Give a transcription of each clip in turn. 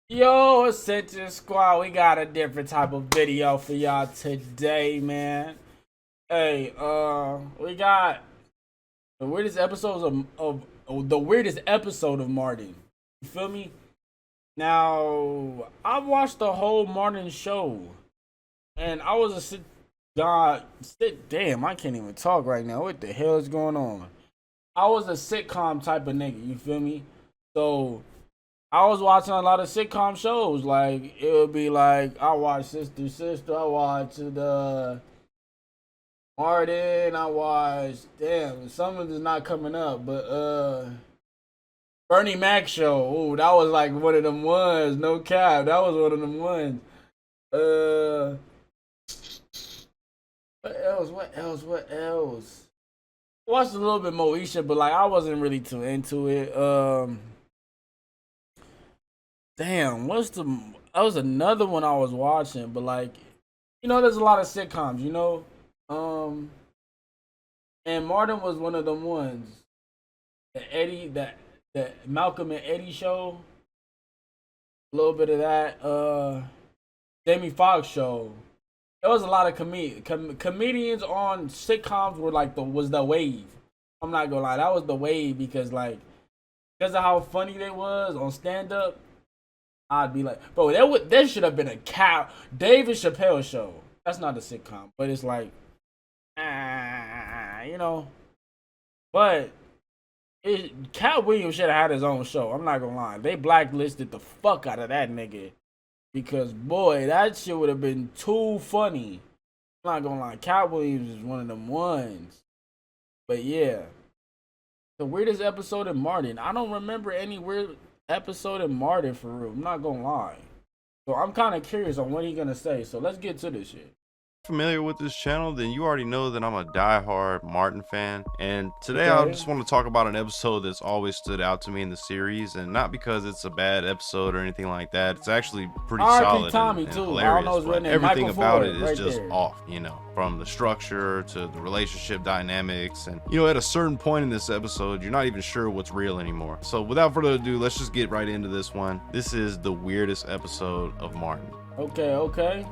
Yo, Ascension Squad, we got a different type of video for y'all today, man. Hey, we got the weirdest episodes of the weirdest episode of Martin. You feel me? Now, I watched the whole Martin show, and I was damn, I can't even talk right now. What the hell is going on? I was a sitcom type of nigga. You feel me? So I was watching a lot of sitcom shows. Like it would be like I watched Sister. I watched the Martin. I watched some of it's not coming up, but Bernie Mac show. Ooh, that was like one of them ones. No cap, that was one of them ones. What else? What else? What else? Watched a little bit Moesha, but like I wasn't really too into it. Damn, that was another one I was watching, but like, there's a lot of sitcoms, and Martin was one of them ones. The Malcolm and Eddie show, a little bit of that. Jamie Foxx show. There was a lot of comedians on sitcoms were like was the wave. I'm not gonna lie, that was the wave because of how funny they was on stand up. I'd be like, bro, there should have been a David Chappelle show. That's not a sitcom, but it's like, But Cat Williams should have had his own show. I'm not gonna lie, they blacklisted the fuck out of that nigga because boy, that shit would have been too funny. I'm not gonna lie, Cat Williams is one of them ones. But yeah, the weirdest episode in Martin. I don't remember any weird episode in Martin for real. I'm not gonna lie. So I'm kind of curious on what he's gonna say. So let's get to this shit. Familiar with this channel, then you already know that I'm a diehard Martin fan, and today I just want to talk about an episode that's always stood out to me in the series, and not because it's a bad episode or anything like that. It's actually pretty solid and hilarious, but everything about it is just off, from the structure to the relationship dynamics, and at a certain point in this episode you're not even sure what's real anymore. So without further ado, let's just get right into this one. This is the weirdest episode of Martin. Okay.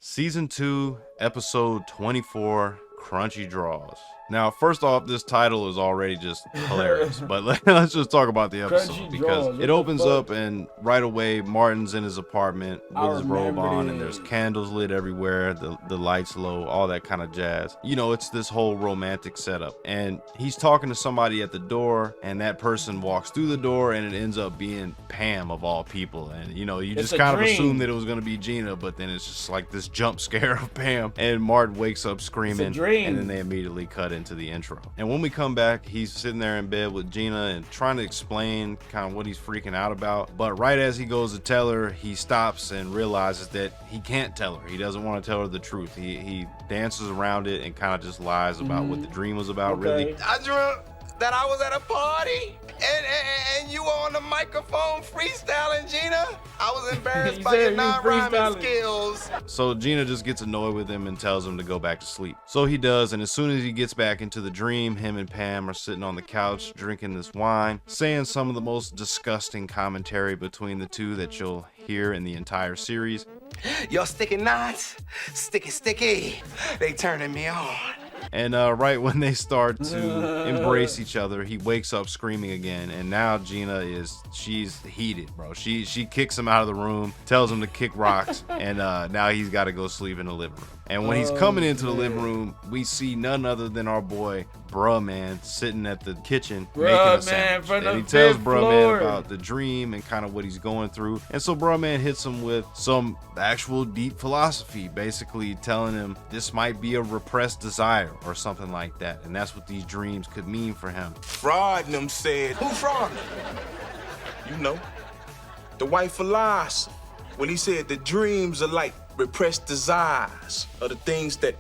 Season 2, episode 24, Crunchy Draws. Now, first off, this title is already just hilarious, but let's just talk about the episode because it opens up and right away Martin's in his apartment with his robe on and there's candles lit everywhere, the lights low, all that kind of jazz. It's this whole romantic setup, and he's talking to somebody at the door, and that person walks through the door and it ends up being Pam of all people, and you just kind of assume that it was going to be Gina, but then it's just like this jump scare of Pam, and Martin wakes up screaming, and then they immediately cut into the intro. And when we come back, he's sitting there in bed with Gina and trying to explain kind of what he's freaking out about, but right as he goes to tell her, he stops and realizes that he can't tell her. He doesn't want to tell her the truth. He dances around it and kind of just lies about what the dream was about. Really, I dreamt that I was at a party and you were on the microphone freestyling, Gina. I was embarrassed by your non-rhyming skills. So Gina just gets annoyed with him and tells him to go back to sleep. So he does, and as soon as he gets back into the dream, him and Pam are sitting on the couch drinking this wine, saying some of the most disgusting commentary between the two that you'll hear in the entire series. Your sticky knots, sticky, they turning me on. And right when they start to embrace each other, he wakes up screaming again, and now Gina she's heated, bro. She kicks him out of the room, tells him to kick rocks, and now he's got to go sleep in the living room. And when he's coming into the living room, we see none other than our boy Bruh Man sitting at the kitchen making a sandwich. And he tells Bruh Man about the dream and kind of what he's going through. And so Bruh Man hits him with some actual deep philosophy, basically telling him this might be a repressed desire or something like that. And that's what these dreams could mean for him. Fraud and them said, who fraud? The white philosopher, when he said the dreams are like repressed desires, or the things that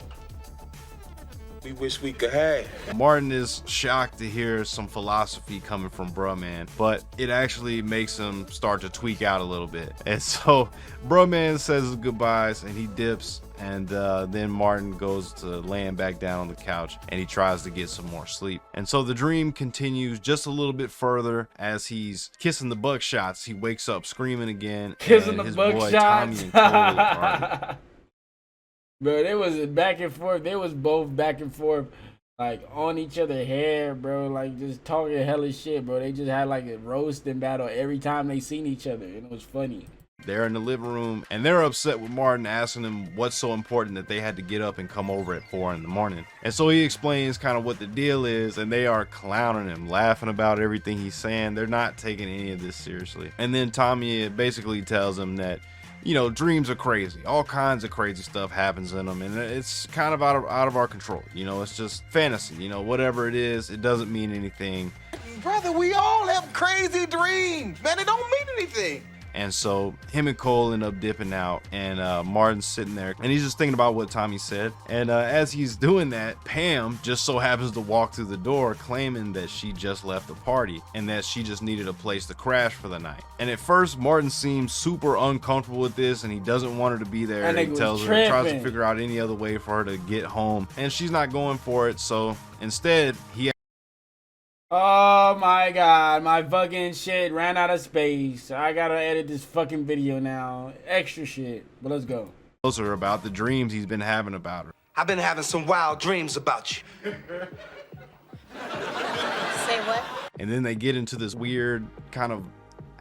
we wish we could have. Martin is shocked to hear some philosophy coming from Bruh-Man, but it actually makes him start to tweak out a little bit. And so Bruh-Man says his goodbyes and he dips, and then Martin goes to laying back down on the couch and he tries to get some more sleep. And so the dream continues just a little bit further. As he's kissing the buckshots, he wakes up screaming again. Kissing and the his boy buckshots. Tommy and Cole are Bro, they was back and forth. They was both back and forth, like on each other's hair, bro. Like just talking hella shit, bro. They just had like a roasting battle every time they seen each other, and it was funny. They're in the living room and they're upset with Martin, asking him what's so important that they had to get up and come over at 4 in the morning. And so he explains kind of what the deal is, and they are clowning him, laughing about everything he's saying. They're not taking any of this seriously. And then Tommy basically tells him that, you know, dreams are crazy. All kinds of crazy stuff happens in them, and it's kind of out of our control. You know, it's just fantasy. You know, whatever it is, it doesn't mean anything. Brother, we all have crazy dreams, man. It don't mean anything. And so him and Cole end up dipping out, and Martin's sitting there and he's just thinking about what Tommy said. And as he's doing that, Pam just so happens to walk through the door claiming that she just left the party and that she just needed a place to crash for the night. And at first Martin seems super uncomfortable with this and he doesn't want her to be there. And he tells her, tries to figure out any other way for her to get home, and she's not going for it. So instead he Oh my god, my fucking shit ran out of space. I gotta edit this fucking video now. Extra shit, but let's go. tells her about the dreams he's been having about her. I've been having some wild dreams about you. Say what? And then they get into this weird kind of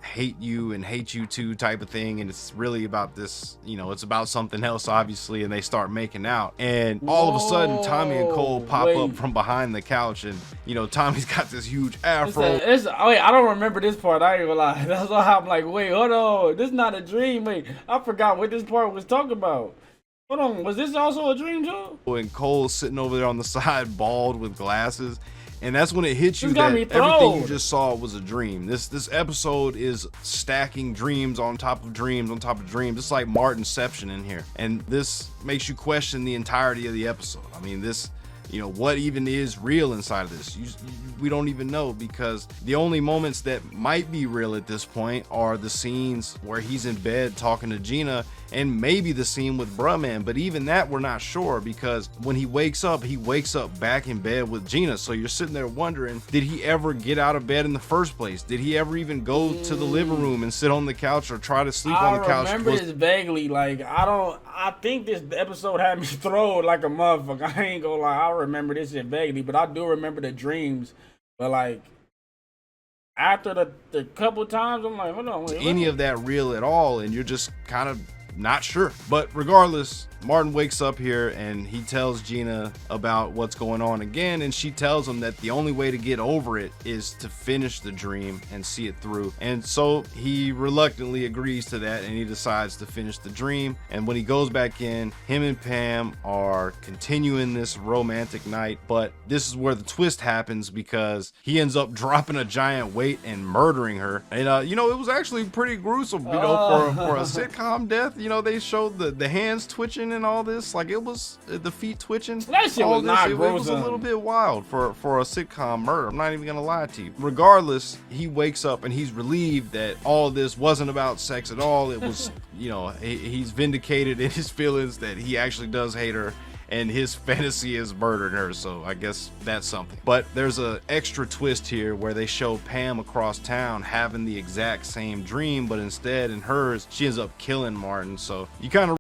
hate you and hate you too type of thing, and it's really about this, you know, it's about something else obviously, and they start making out, and all of a sudden Tommy and Cole pop up from behind the couch, and you know, Tommy's got this huge afro. Wait, I don't remember this part. I ain't gonna lie. That's why I'm like, wait, hold on, this is not a dream. Wait, I forgot what this part was talking about. Hold on, was this also a dream too? And Cole's sitting over there on the side, bald with glasses. And that's when it hits you that that everything you just saw was a dream. This episode is stacking dreams on top of dreams on top of dreams. It's like Martinception in here. And this makes you question the entirety of the episode. I mean, this, you know, what even is real inside of this? We don't even know, because the only moments that might be real at this point are the scenes where he's in bed talking to Gina, and maybe the scene with Bruh-Man, but even that we're not sure, because when he wakes up back in bed with Gina. So you're sitting there wondering, did he ever get out of bed in the first place? Did he ever even go to the living room and sit on the couch or try to sleep on the couch? I remember this vaguely. Like, I think this episode had me thrown like a motherfucker. I ain't gonna lie, I remember this shit vaguely, but I do remember the dreams. But like, after the couple times, I'm like, hold on, wait, any of that real at all? And you're just kind of not sure. But regardless, Martin wakes up here and he tells Gina about what's going on again, and she tells him that the only way to get over it is to finish the dream and see it through. And so he reluctantly agrees to that, and he decides to finish the dream. And when he goes back in, him and Pam are continuing this romantic night, but this is where the twist happens, because he ends up dropping a giant weight and murdering her. And you know, it was actually pretty gruesome, you know, for a sitcom death. You know, they showed the hands twitching and all this, like it was the feet twitching. That shit was not gruesome. It was a little bit wild for a sitcom murder. I'm not even gonna lie to you. Regardless, he wakes up and he's relieved that all this wasn't about sex at all. It was, you know, he's vindicated in his feelings that he actually does hate her, and his fantasy is murdering her. So I guess that's something. But there's a extra twist here where they show Pam across town having the exact same dream, but instead in hers she ends up killing Martin. So you kind of